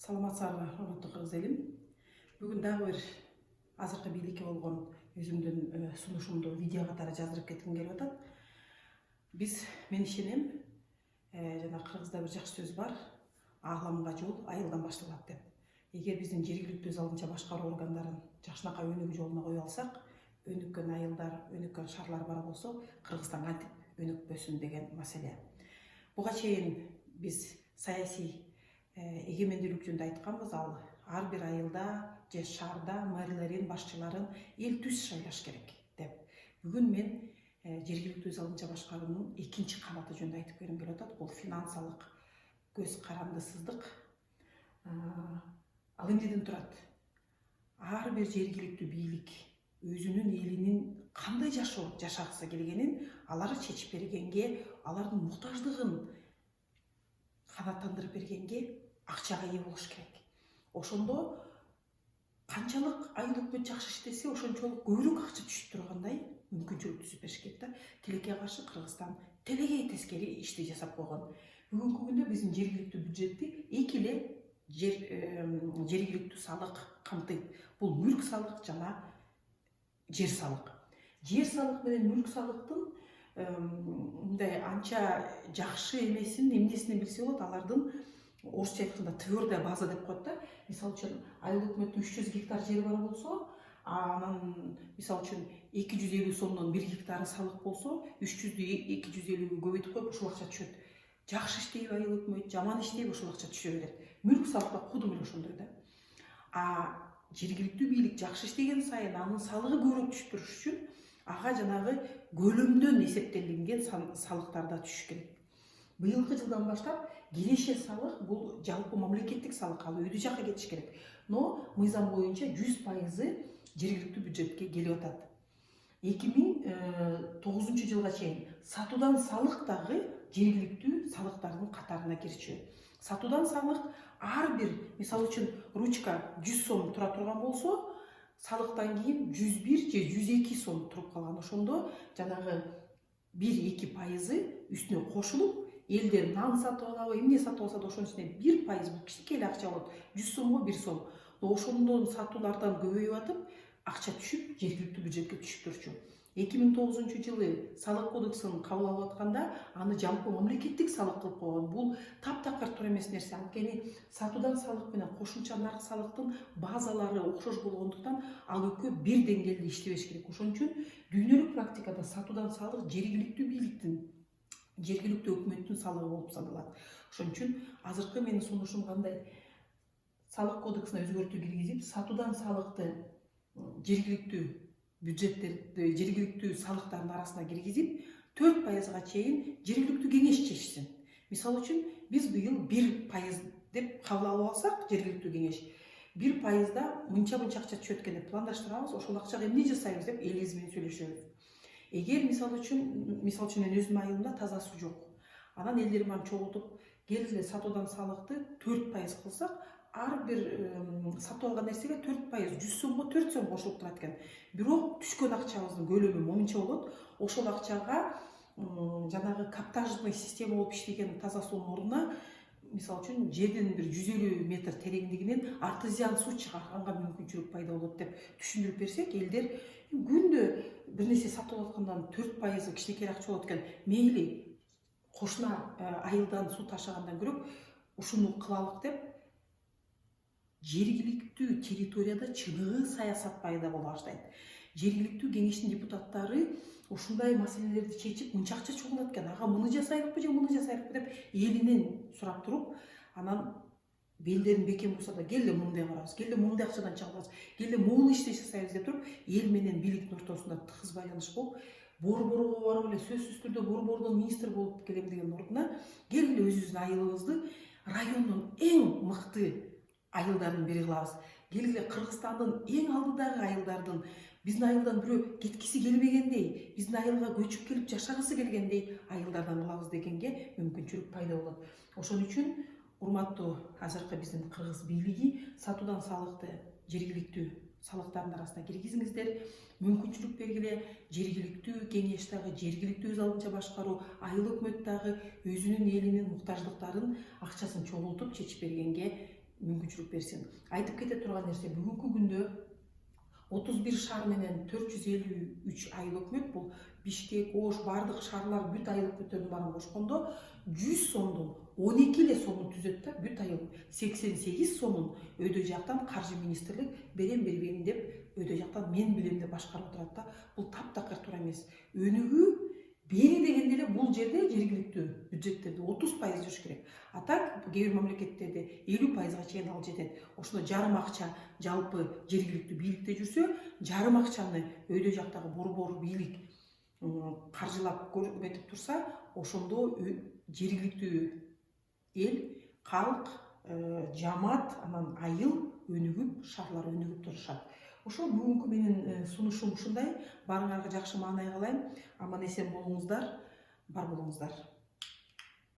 Саламатсыздарбы, урматтуу кыргыз элим. Бүгүн дагы бир азыркы бийликке болгон өзүмдүн сунушумду видео катары жаздырып кетким келип атат. Мен ишенем, жана кыргызда бир жакшы сөз бар, ааламга жол айылдан башталат деп. Эгер биздин жергиликтүү өз алдынча башкаруу органдарын жакшынакай өнүгүү жолуна кое алсак, өнүккөн айылдар, өнүккөн шаарлар бар болсо, Кыргызстан кантип өнүкпөсүн деген маселе. Буга чейин биз саясий эгемендүүлүк жөнүндө айтканбыз. Ал ар бир айылда же шаарда мэрлерин, башчыларын эл түз шайлаш керек деп. Бүгүн мен жергиликтүү өз алдынча башкаруунун экинчи канаты жөнүндө айтып бергим келип атат. Бул финансылык көз карандысыздык. Ал эмнеден турат? Ар бир жергиликтүү бийлик өзүнүн элинин кандай жашагысы келгенин алар чечип бергенге, алардын муктаждыгын канааттандырып бергенге акчага ээ болуш керек. Ошондо канчалык айыл өкмөт жакшы иштесе, ошончолук көбүрөөк акча түшүп тургандай мүмкүнчүлүк түзүп бериш керек да. Тилекке каршы Кыргызстан телегей тескери ишти жасап койгон. Бүгүнкү күндө биздин жергиликтүү бюджетти эки эле жергиликтүү салык камтыйт. Бул мүлк салык жана жер салык. Жер салык менен мүлк салыктын мындай анча жакшы эмесин, эмнесин билсе болот, алардын орусча айтканда твердая база деп коет да. Мисалы үчүн айыл өкмөттүн 300 гектар жери бар болсо, анан мисалы үчүн 250 сомдон 1 гектары салык болсо, 300'дү 250'гө көбөйтүп коюп ушул акча түшөт. Жакшы иштейби айыл өкмөт, жаман иштейби, ушул акча түшө берет. Мүлк салык да кудум эле ошондой да. Жергиликтүү бийлик жакшы иштеген сайын анын салыгы көбүрөөк түшүп туруш үчүн ага жанагы көлөмдөн эсептелинген салыктар да түшүш керек. Быйылкы жылдан баштап киреше салык бул жалпы мамлекеттик салык, ал өйдө жакка кетиш керек. Но мыйзам боюнча 100% жергиликтүү бюджетке келип атат. 2009 жылга чейин сатуудан салык дагы жергиликтүү салыктардын катарына кирчү. Сатуудан салык ар бир, мисалы үчүн ручка 100 сом тура турган болсо, салыктан кийин 101 же 102 сом туруп калган. Ошондо жанагы 1-2% үстүнө кошулуп, элдер нан сатып алабы, эмне сатып алса да ошонун үстүнө 1% бул кичинекей эле акча болот. 100 сомго 1 сом. Но ошондон сатуулардан көбөйүп атып, акча түшүп, жергиликтүү бюджетке түшүп турчу. 2009 жылы салык кодексин кабыл алып атканда, аны жалпы мамлекеттик салык кылып койгон. Бул таптакыр туура эмес нерсе. Анткени сатуудан салык менен кошумча нарк салыктын базалары окшош болгондуктан ал экөө бир деңгээлде иштебеш керек. Ошон үчүн дүйнөлүк практикада сатуудан салык жергиликтүү бийликтин, жергиликтүү өкмөттүн салыгы болуп саналат. Ошон үчүн азыркы менин сунушум кандай? Салык кодексине өзгөртүү киргизип, сатуудан салыкты жергиликтүү бюджеттерди, жергиликтүү салыктардын арасына киргизип, 4%га чейин жергиликтүү кеңеш чечсин. Мисалы үчүн, биз быйыл 1% деп кабыл алып алсак, жергиликтүү кеңеш 1%да мынча акча түшөт экен деп пландаштырабыз, ошол акчага эмне жасайбыз деп элибиз менен сүйлөшөбүз. Эгер мисалы үчүн мен өзүмдүн айылымда таза суу жок. Анан элдер менен чогултуп, келгиле сатуудан салыкты 4% кылсак, ар бир сатып алган нерсеге 4%, 100 сомго 4 сом кошулуп турат экен. Бирок түшкөн акчабыздын көлөмү момунча болот. Ошол акчага жанагы каптажный система болуп иштеген таза суунун ордуна, мисалы үчүн, жерден бир 150 метр тереңдигинен артезиан суу чыгарганга мүмкүнчүлүк пайда болот деп түшүндүрүп берсек, элдер күндө бир нерсе сатып аткандан 4% кичинекей акча болот экен. Мейли кошуна айылдан суу ташыгандан көрөк ушуну кылалык деп жергиликтүү территорияда чыныгы саясат пайда боло баштайт. Жергиликтүү кеңештин депутаттары ушундай маселелерди чечип, мынча акча чогулат экен, ага муну жасайлыкпы же муну жасайлыкпы деп элинен сурап туруп, анан белдерин бекем бурса да, келе мындай кылабыз, келе мындай акчадан чыгарабыз, келе могул ишти жасайбыз деп туруп, эл менен бийликтин ортосунда тыгыз байланыш болуп, борборго барып эле сөзсүз түрдө борбордон министр болуп келем деген ордуна, келгиле өзүбүздүн айылыбызды райондун эң мыкты айылдардын бири кылабыз. Келгиле Кыргызстандын эң алдыдагы айылдардын, биздин айылдан бирөө кеткиси келбегендей, биздин айылга көчүп келип жашагысы келгендей айылдардан кылабыз дегенге мүмкүнчүлүк пайда болот. Ошон үчүн урматтуу азыркы биздин кыргыз бийлиги сатуудан салыкты жергиликтүү салыктардын арасына киргизиңиздер, мүмкүнчүлүк бергиле. Жергиликтүү кеңеш дагы, жергиликтүү өз алдынча башкаруу, айыл өкмөт дагы өзүнүн элинин муктаждыктарын акчасын чогултуп чечип бергенге мүмкүнчүлүк берсин. Айтып кете турган нерсе, бүгүнкү күндө 31 шаар менен 453 айыл өкмөт, бул Бишкек, Ош, бардык шаарлар бүт айыл өкмөттөрдүн баарын кошкондо 100 сомдун 12 эле сомун түзөт да, бүт айыл 88 сомун өйдө жактан каржы министрлик берем бербейм деп өйдө жактан мен билем деп башкарып турат да. Бул таптакыр туура эмес. Өнүгүү бери дегенде эле бул жерде жергиликтүү бюджеттерде 30% жүрүш керек. А так кээ бир мамлекеттерде 50%га чейин ал жетет. Ошондо жарым акча жалпы жергиликтүү бийликте жүрсө, жарым акчаны өйдө жактагы борбор бийлик каржылап этип турса, ошондо жергиликтүү эл, калк, жамаат, анан айыл өнүгүп, шаарлар өнүгүп турушат. Ошо бүгүнкү менин сунушум ушундай. Баарыңарга жакшы маанай каалайм. Аман эсен болуңуздар, бар болуңуздар.